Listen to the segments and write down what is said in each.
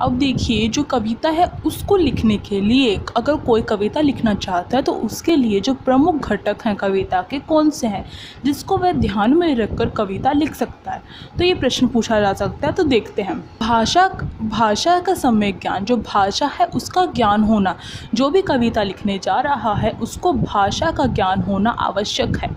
अब देखिए, जो कविता है उसको लिखने के लिए अगर कोई कविता लिखना चाहता है तो उसके लिए जो प्रमुख घटक हैं कविता के कौन से हैं जिसको वह ध्यान में रखकर कविता लिख सकता है। तो ये प्रश्न पूछा जा सकता है। तो देखते हैं, भाषा का सम्यक ज्ञान, जो भाषा है उसका ज्ञान होना। जो भी कविता लिखने जा रहा है उसको भाषा का ज्ञान होना आवश्यक है,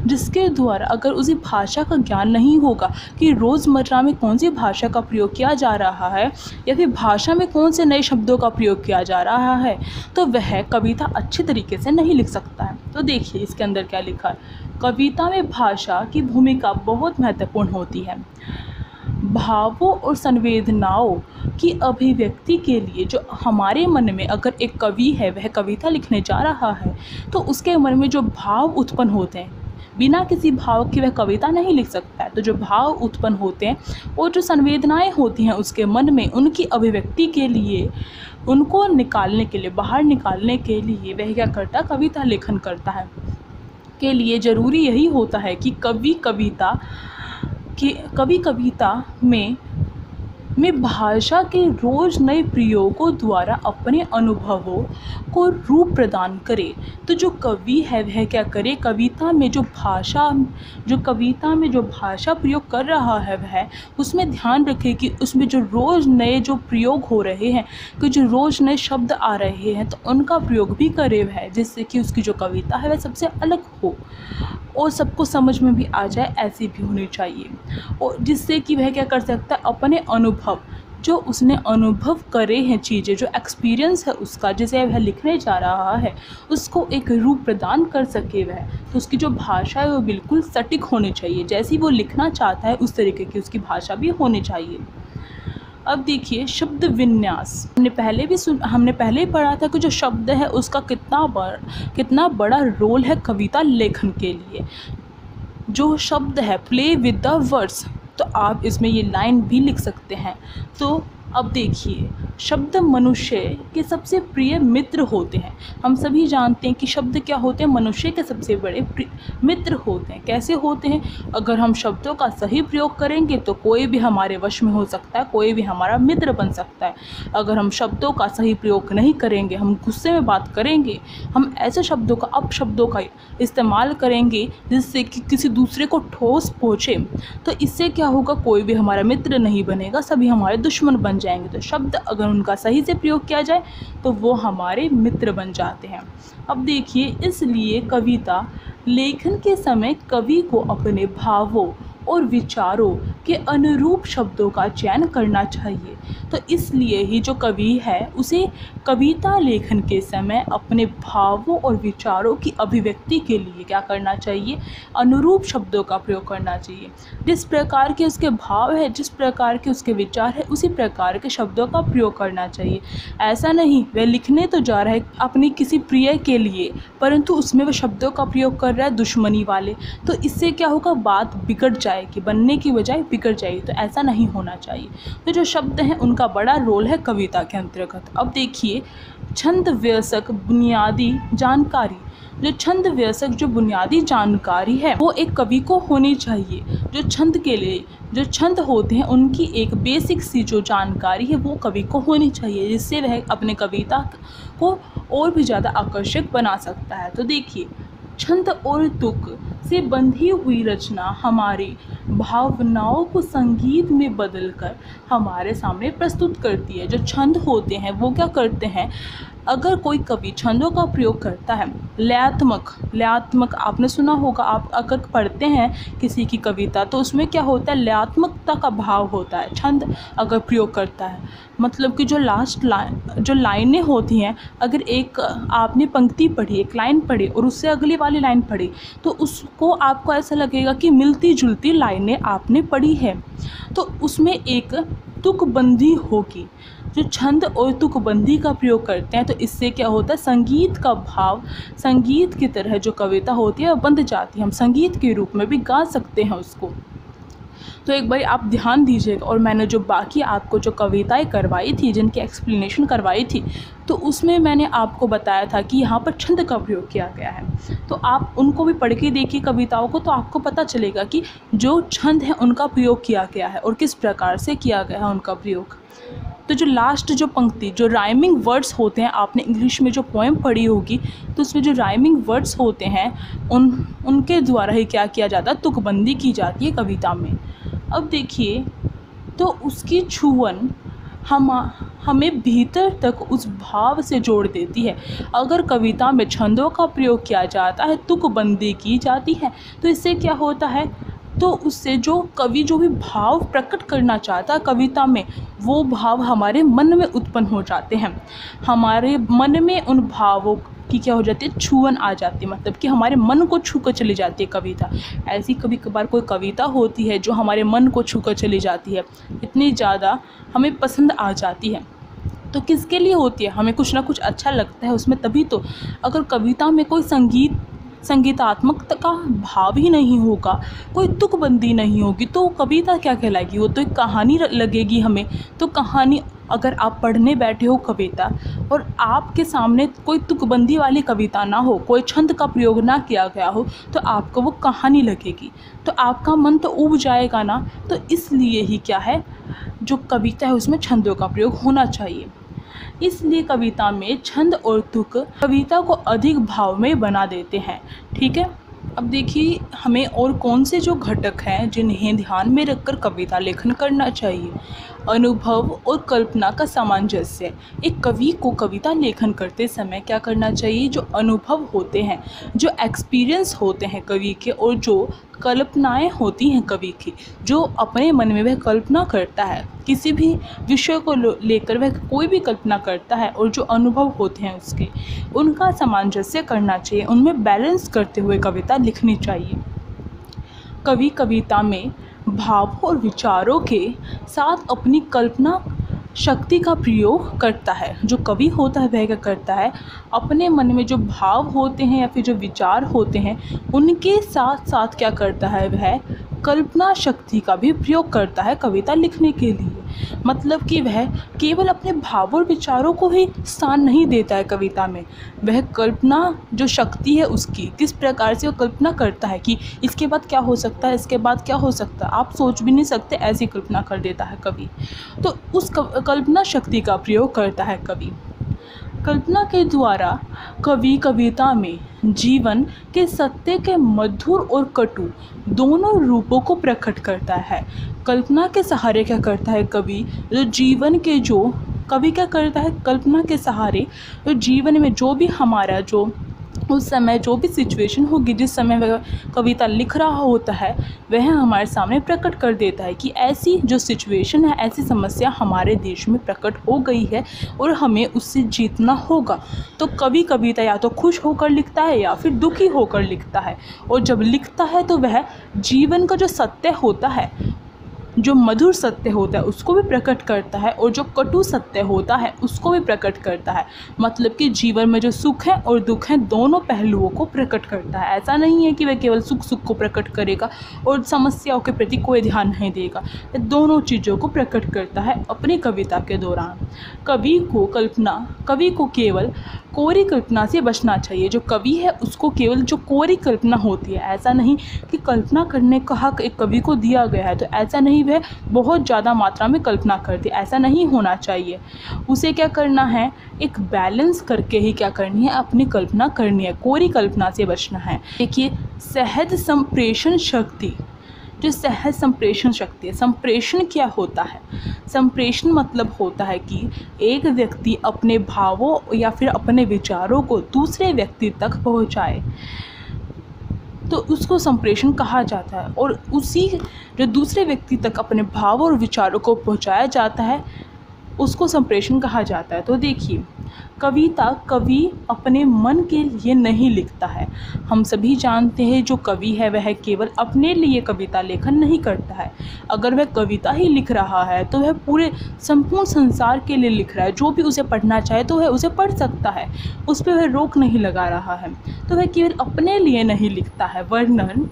जिसके द्वारा अगर उसी भाषा का ज्ञान नहीं होगा कि रोज़मर्रा में कौन सी भाषा का प्रयोग किया जा रहा है या फिर भाषा में कौन से नए शब्दों का प्रयोग किया जा रहा है, तो वह कविता अच्छी तरीके से नहीं लिख सकता है। तो देखिए इसके अंदर क्या लिखा है, कविता में भाषा की भूमिका बहुत महत्वपूर्ण होती है। भावों और संवेदनाओं की अभिव्यक्ति के लिए जो हमारे मन में अगर एक कवि है वह कविता लिखने जा रहा है तो उसके मन में जो भाव उत्पन्न होते हैं, बिना किसी भाव के वह कविता नहीं लिख सकता है। तो जो भाव उत्पन्न होते हैं और जो संवेदनाएं होती हैं उसके मन में, उनकी अभिव्यक्ति के लिए, उनको निकालने के लिए, बाहर निकालने के लिए वह क्या करता है, कविता लेखन करता है। के लिए ज़रूरी यही होता है कि कवि कविता में भाषा के रोज़ नए प्रयोगों द्वारा अपने अनुभवों को रूप प्रदान करे। तो जो कवि है वह क्या करे, कविता में जो भाषा प्रयोग कर रहा है वह उसमें ध्यान रखे कि उसमें जो रोज़ नए जो प्रयोग हो रहे हैं, कि जो रोज़ नए शब्द आ रहे हैं तो उनका प्रयोग भी करे वह, जिससे कि उसकी जो कविता है वह सबसे अलग हो और सबको समझ में भी आ जाए, ऐसी भी होनी चाहिए। और जिससे कि वह क्या कर सकता है, अपने अनुभव, जो उसने अनुभव करे हैं चीज़ें, जो एक्सपीरियंस है उसका, जिसे वह लिखने जा रहा है, उसको एक रूप प्रदान कर सके वह। तो उसकी जो भाषा है वो बिल्कुल सटीक होनी चाहिए, जैसी वो लिखना चाहता है उस तरीके की उसकी भाषा भी होनी चाहिए। अब देखिए शब्द विन्यास, हमने पहले ही पढ़ा था कि जो शब्द है उसका कितना बड़ा रोल है कविता लेखन के लिए। जो शब्द है, प्ले विद द वर्ड्स, तो आप इसमें ये लाइन भी लिख सकते हैं। तो अब देखिए, शब्द मनुष्य के सबसे प्रिय मित्र होते हैं। हम सभी जानते हैं कि शब्द क्या होते हैं, मनुष्य के सबसे बड़े मित्र होते हैं। कैसे होते हैं, अगर हम शब्दों का सही प्रयोग करेंगे तो कोई भी हमारे वश में हो सकता है, कोई भी हमारा मित्र बन सकता है। अगर हम शब्दों का सही प्रयोग नहीं करेंगे, हम गुस्से में बात करेंगे, हम ऐसे शब्दों का, अपशब्दों का इस्तेमाल करेंगे जिससे कि किसी दूसरे को ठोस पहुँचे, तो इससे क्या होगा, कोई भी हमारा मित्र नहीं बनेगा, सभी हमारे दुश्मन बन जाएंगे। तो शब्द अगर उनका सही से प्रयोग किया जाए तो वो हमारे मित्र बन जाते हैं। अब देखिए, इसलिए कविता लेखन के समय कवि को अपने भावों और विचारों के अनुरूप शब्दों का चयन करना चाहिए। तो इसलिए ही जो कवि है उसे कविता लेखन के समय अपने भावों और विचारों की अभिव्यक्ति के लिए क्या करना चाहिए, अनुरूप शब्दों का प्रयोग करना चाहिए। जिस प्रकार के उसके भाव है, जिस प्रकार के उसके विचार है, उसी प्रकार के शब्दों का प्रयोग करना चाहिए। ऐसा नहीं वह लिखने तो जा रहा है अपनी किसी प्रिय के लिए, परंतु उसमें वह शब्दों का प्रयोग कर रहा है दुश्मनी वाले, तो इससे क्या होगा, बात बिगड़ जाएगी, बनने की बजाय बिगड़ जाएगी। तो ऐसा नहीं होना चाहिए। तो जो शब्द हैं उनका बड़ा रोल है कविता के अंतर्गत। अब देखिए, छंद व्यस्क बुनियादी जानकारी, जो छंद व्यस्क जो बुनियादी जानकारी है वो एक कवि को होनी चाहिए। जो छंद के लिए जो छंद होते हैं उनकी एक बेसिक सी जो जानकारी है वो कवि को होनी चाहिए, जिससे वह अपने कविता को और भी ज़्यादा आकर्षक बना सकता है। तो देखिए, छंद और तुक से बंधी हुई रचना हमारी भावनाओं को संगीत में बदलकर हमारे सामने प्रस्तुत करती है। जो छंद होते हैं वो क्या करते हैं, अगर कोई कवि छंदों का प्रयोग करता है, लयात्मक आपने सुना होगा, आप अगर पढ़ते हैं किसी की कविता तो उसमें क्या होता है, लयात्मकता का भाव होता है। छंद अगर प्रयोग करता है, मतलब कि जो लाइनें होती हैं, अगर एक आपने पंक्ति पढ़ी, एक लाइन पढ़ी और उससे अगली वाली लाइन पढ़ी तो उसको आपको ऐसा लगेगा कि मिलती जुलती लाइनें आपने पढ़ी है, तो उसमें एक तुकबंदी होगी। जो छंद और तुकबंदी का प्रयोग करते हैं तो इससे क्या होता है, संगीत का भाव, संगीत की तरह जो कविता होती है वह बंध जाती है। हम संगीत के रूप में भी गा सकते हैं उसको। तो एक बार आप ध्यान दीजिएगा, और मैंने जो बाकी आपको जो कविताएं करवाई थी, जिनकी एक्सप्लेनेशन करवाई थी, तो उसमें मैंने आपको बताया था कि यहाँ पर छंद का प्रयोग किया गया है। तो आप उनको भी पढ़ के देखिए कविताओं को, तो आपको पता चलेगा कि जो छंद है उनका प्रयोग किया गया है और किस प्रकार से किया गया है उनका प्रयोग। तो जो लास्ट जो पंक्ति, जो राइमिंग वर्ड्स होते हैं, आपने इंग्लिश में जो पोएम पढ़ी होगी तो उसमें जो राइमिंग वर्ड्स होते हैं उनके द्वारा ही क्या किया जाता है, तुकबंदी की जाती है कविता में। अब देखिए, तो उसकी छुअन हमें भीतर तक उस भाव से जोड़ देती है। अगर कविता में छंदों का प्रयोग किया जाता है, तुकबंदी की जाती है, तो इससे क्या होता है, तो उससे जो कवि जो भी भाव प्रकट करना चाहता है कविता में, वो भाव हमारे मन में उत्पन्न हो जाते हैं। हमारे मन में उन भावों की क्या हो जाती है, छुअन आ जाती है, मतलब कि हमारे मन को छू कर चली जाती है कविता। ऐसी कभी कभार कोई कविता होती है जो हमारे मन को छू कर चली जाती है, इतनी ज़्यादा हमें पसंद आ जाती है। तो किसके लिए होती है, हमें कुछ ना कुछ अच्छा लगता है उसमें, तभी तो। अगर कविता में कोई संगीतात्मकता का भाव ही नहीं होगा, कोई तुकबंदी नहीं होगी, तो कविता क्या कहलाएगी, वो तो एक कहानी लगेगी हमें। तो कहानी, अगर आप पढ़ने बैठे हो कविता और आपके सामने कोई तुकबंदी वाली कविता ना हो, कोई छंद का प्रयोग ना किया गया हो, तो आपको वो कहानी लगेगी, तो आपका मन तो ऊब जाएगा ना। तो इसलिए ही क्या है, जो कविता है उसमें छंदों का प्रयोग होना चाहिए। इसलिए कविता में छंद और तुक कविता को अधिक भावमय बना देते हैं। ठीक है, अब देखिए हमें और कौन से जो घटक हैं जिन्हें ध्यान में रखकर कविता लेखन करना चाहिए। अनुभव और कल्पना का सामंजस्य। एक कवि को कविता लेखन करते समय क्या करना चाहिए, जो अनुभव होते हैं, जो एक्सपीरियंस होते हैं कवि के, और जो कल्पनाएं होती हैं कवि की, जो अपने मन में वह कल्पना करता है, किसी भी विषय को लेकर वह कोई भी कल्पना करता है, और जो अनुभव होते हैं उसके, उनका सामंजस्य करना चाहिए, उनमें बैलेंस करते हुए कविता लिखनी चाहिए। कवि कविता में भाव और विचारों के साथ अपनी कल्पना शक्ति का प्रयोग करता है। जो कवि होता है वह क्या करता है, अपने मन में जो भाव होते हैं या फिर जो विचार होते हैं उनके साथ साथ क्या करता है, वह कल्पना शक्ति का भी प्रयोग करता है कविता लिखने के लिए। मतलब कि वह केवल अपने भाव और विचारों को ही स्थान नहीं देता है कविता में, वह कल्पना जो शक्ति है उसकी, किस प्रकार से वो कल्पना करता है कि इसके बाद क्या हो सकता है, इसके बाद क्या हो सकता है, आप सोच भी नहीं सकते, ऐसी कल्पना कर देता है कवि। तो उस कल्पना शक्ति का प्रयोग करता है कवि। कल्पना के द्वारा कवि कविता में जीवन के सत्य के मधुर और कटु दोनों रूपों को प्रकट करता है। कल्पना के सहारे क्या करता है कवि, जो जीवन के जो कवि क्या करता है, कल्पना के सहारे तो जीवन में जो भी हमारा जो उस समय जो भी सिचुएशन होगी, जिस समय वह कविता लिख रहा होता है, वह हमारे सामने प्रकट कर देता है कि ऐसी जो सिचुएशन है, ऐसी समस्या हमारे देश में प्रकट हो गई है और हमें उससे जीतना होगा। तो कवि कविता या तो खुश होकर लिखता है या फिर दुखी होकर लिखता है, और जब लिखता है तो वह जीवन का जो सत्य होता है, जो मधुर सत्य होता है उसको भी प्रकट करता है, और जो कटु सत्य होता है उसको भी प्रकट करता है। मतलब कि जीवन में जो सुख है और दुख है दोनों पहलुओं को प्रकट करता है। ऐसा नहीं है कि वह केवल सुख को प्रकट करेगा और समस्याओं के प्रति कोई ध्यान नहीं देगा, दोनों चीज़ों को प्रकट करता है अपनी कविता के दौरान। कवि को केवल कोरी कल्पना से बचना चाहिए। जो कवि है उसको केवल जो कोरी कल्पना होती है, ऐसा नहीं कि कल्पना करने का हक एक कवि को दिया गया है तो ऐसा नहीं वह बहुत ज़्यादा मात्रा में कल्पना करती, ऐसा नहीं होना चाहिए। उसे क्या करना है, एक बैलेंस करके ही क्या करनी है, अपनी कल्पना करनी है, कोरी कल्पना से बचना है। देखिए सहज संप्रेषण शक्ति, जो सहज संप्रेषण शक्ति है, संप्रेषण क्या होता है, संप्रेषण मतलब होता है कि एक व्यक्ति अपने भावों या फिर अपने विचारों को दूसरे व्यक्ति तक पहुंचाए, तो उसको संप्रेषण कहा जाता है। और उसी जो दूसरे व्यक्ति तक अपने भाव और विचारों को पहुंचाया जाता है उसको संप्रेषण कहा जाता है। तो देखिए कवि अपने मन के लिए नहीं लिखता है। हम सभी जानते हैं जो कवि है वह केवल अपने लिए कविता लेखन नहीं करता है। अगर वह कविता ही लिख रहा है तो वह पूरे संपूर्ण संसार के लिए लिख रहा है, जो भी उसे पढ़ना चाहे तो वह उसे पढ़ सकता है, उस पर वह रोक नहीं लगा रहा है। तो वह केवल अपने लिए नहीं लिखता है, वरन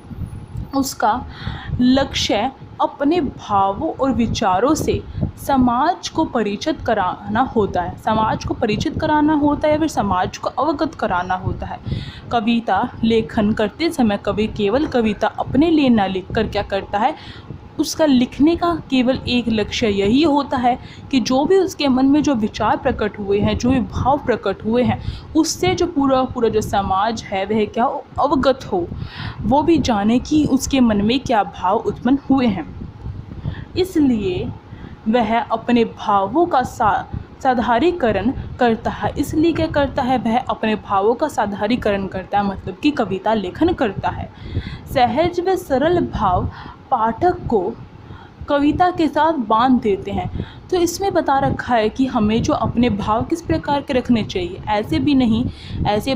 उसका लक्ष्य अपने भावों और विचारों से समाज को परिचित कराना होता है, समाज को परिचित कराना होता है या फिर समाज को अवगत कराना होता है। कविता लेखन करते समय कवि केवल कविता अपने लिए न लिखकर क्या करता है, उसका लिखने का केवल एक लक्ष्य यही होता है कि जो भी उसके मन में जो विचार प्रकट हुए हैं, जो भी भाव प्रकट हुए हैं, उससे जो पूरा जो समाज है वह क्या अवगत हो, वो भी जाने कि उसके मन में क्या भाव उत्पन्न हुए हैं। इसलिए वह अपने भावों का साधारीकरण करता है। इसलिए क्या करता है, वह अपने भावों का साधारीकरण करता है, मतलब कि कविता लेखन करता है। सहज व सरल भाव पाठक को कविता के साथ बांध देते हैं। तो इसमें बता रखा है कि हमें जो अपने भाव किस प्रकार के रखने चाहिए। ऐसे भी नहीं, ऐसे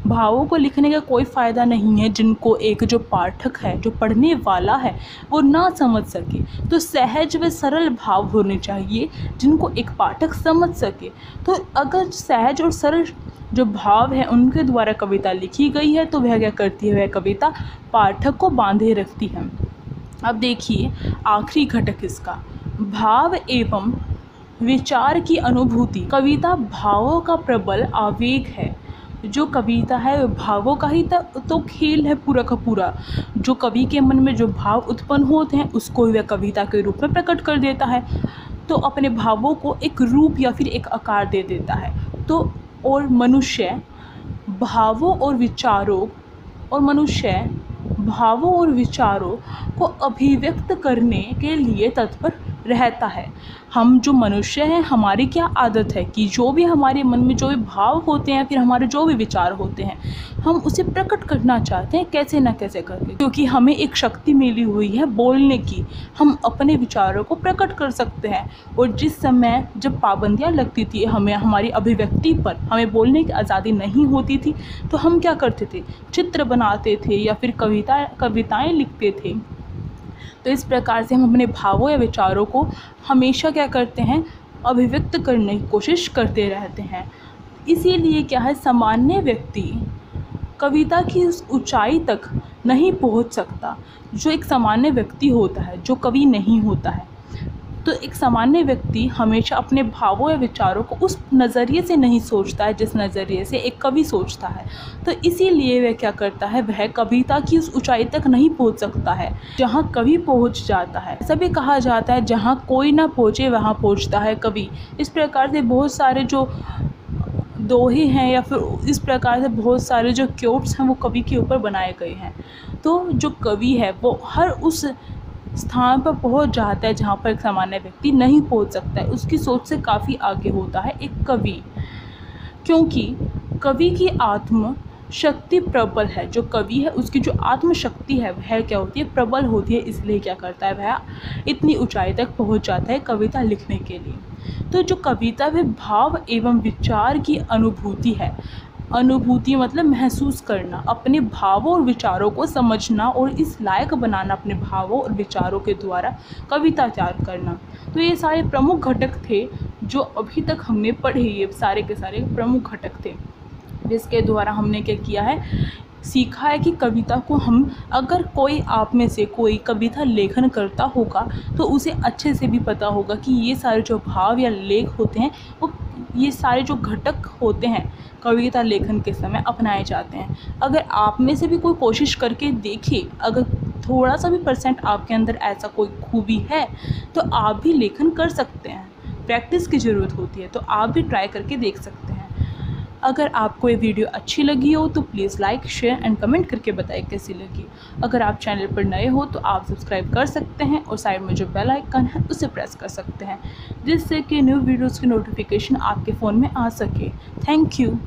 भावों को लिखने का कोई फ़ायदा नहीं है जिनको एक जो पाठक है, जो पढ़ने वाला है, वो ना समझ सके। तो सहज व सरल भाव होने चाहिए जिनको एक पाठक समझ सके। तो अगर सहज और सरल जो भाव है उनके द्वारा कविता लिखी गई है तो वह क्या करती है, वह कविता पाठक को बांधे रखती है। अब देखिए आखिरी घटक इसका, भाव एवं विचार की अनुभूति। कविता भावों का प्रबल आवेग है। जो कविता है वो भावों का ही तो खेल है पूरा का पूरा। जो कवि के मन में जो भाव उत्पन्न होते हैं उसको वह कविता के रूप में प्रकट कर देता है, तो अपने भावों को एक रूप या फिर एक आकार दे देता है। तो और मनुष्य भावों और विचारों को अभिव्यक्त करने के लिए तत्पर रहता है। हम जो मनुष्य हैं, हमारी क्या आदत है कि जो भी हमारे मन में जो भी भाव होते हैं, फिर हमारे जो भी विचार होते हैं, हम उसे प्रकट करना चाहते हैं कैसे ना कैसे करके, क्योंकि हमें एक शक्ति मिली हुई है बोलने की। हम अपने विचारों को प्रकट कर सकते हैं। और जिस समय जब पाबंदियाँ लगती थी हमें, हमारी अभिव्यक्ति पर, हमें बोलने की आज़ादी नहीं होती थी, तो हम क्या करते थे, चित्र बनाते थे या फिर कविताएँ लिखते थे। तो इस प्रकार से हम अपने भावों या विचारों को हमेशा क्या करते हैं, अभिव्यक्त करने की कोशिश करते रहते हैं। इसीलिए क्या है, सामान्य व्यक्ति कविता की उस ऊंचाई तक नहीं पहुंच सकता जो एक सामान्य व्यक्ति होता है, जो कवि नहीं होता है। तो एक सामान्य व्यक्ति हमेशा अपने भावों या विचारों को उस नज़रिए से नहीं सोचता है जिस नज़रिए से एक कवि सोचता है। तो इसीलिए वह क्या करता है, वह कविता की उस ऊंचाई तक नहीं पहुंच सकता है जहां कवि पहुंच जाता है। ऐसा भी कहा जाता है, जहां कोई ना पहुंचे वहां पहुंचता है कवि। इस प्रकार से बहुत सारे जो दोहे हैं या फिर इस प्रकार से बहुत सारे जो क्योट्स हैं वो कवि के ऊपर बनाए गए हैं। तो जो कवि है वो हर उस स्थान पर पहुंच जाता है जहां पर एक सामान्य व्यक्ति नहीं पहुंच सकता है। उसकी सोच से काफ़ी आगे होता है एक कवि, क्योंकि कवि की आत्म शक्ति प्रबल है। जो कवि है उसकी जो आत्म शक्ति है वह क्या होती है, प्रबल होती है। इसलिए क्या करता है, वह इतनी ऊंचाई तक पहुंच जाता है कविता लिखने के लिए। तो जो कविता वह भाव एवं विचार की अनुभूति है। अनुभूति मतलब महसूस करना, अपने भावों और विचारों को समझना और इस लायक बनाना अपने भावों और विचारों के द्वारा कविता तैयार करना। तो ये सारे प्रमुख घटक थे जो अभी तक हमने पढ़े। ये सारे के सारे प्रमुख घटक थे जिसके द्वारा हमने क्या किया है, सीखा है कि कविता को हम, अगर कोई आप में से कोई कविता लेखन करता होगा तो उसे अच्छे से भी पता होगा कि ये सारे जो भाव या लेख होते हैं वो, ये सारे जो घटक होते हैं कविता लेखन के समय अपनाए जाते हैं। अगर आप में से भी कोई कोशिश करके देखे, अगर थोड़ा सा भी % आपके अंदर ऐसा कोई खूबी है तो आप भी लेखन कर सकते हैं। प्रैक्टिस की ज़रूरत होती है, तो आप भी ट्राई करके देख सकते हैं। अगर आपको ये वीडियो अच्छी लगी हो तो please like, share and comment करके बताएं कैसी लगी। अगर आप चैनल पर नए हो तो आप सब्सक्राइब कर सकते हैं और साइड में जो बेल आइकन है उसे प्रेस कर सकते हैं, जिससे कि न्यू वीडियोज़ की नोटिफिकेशन आपके फ़ोन में आ सके। Thank you.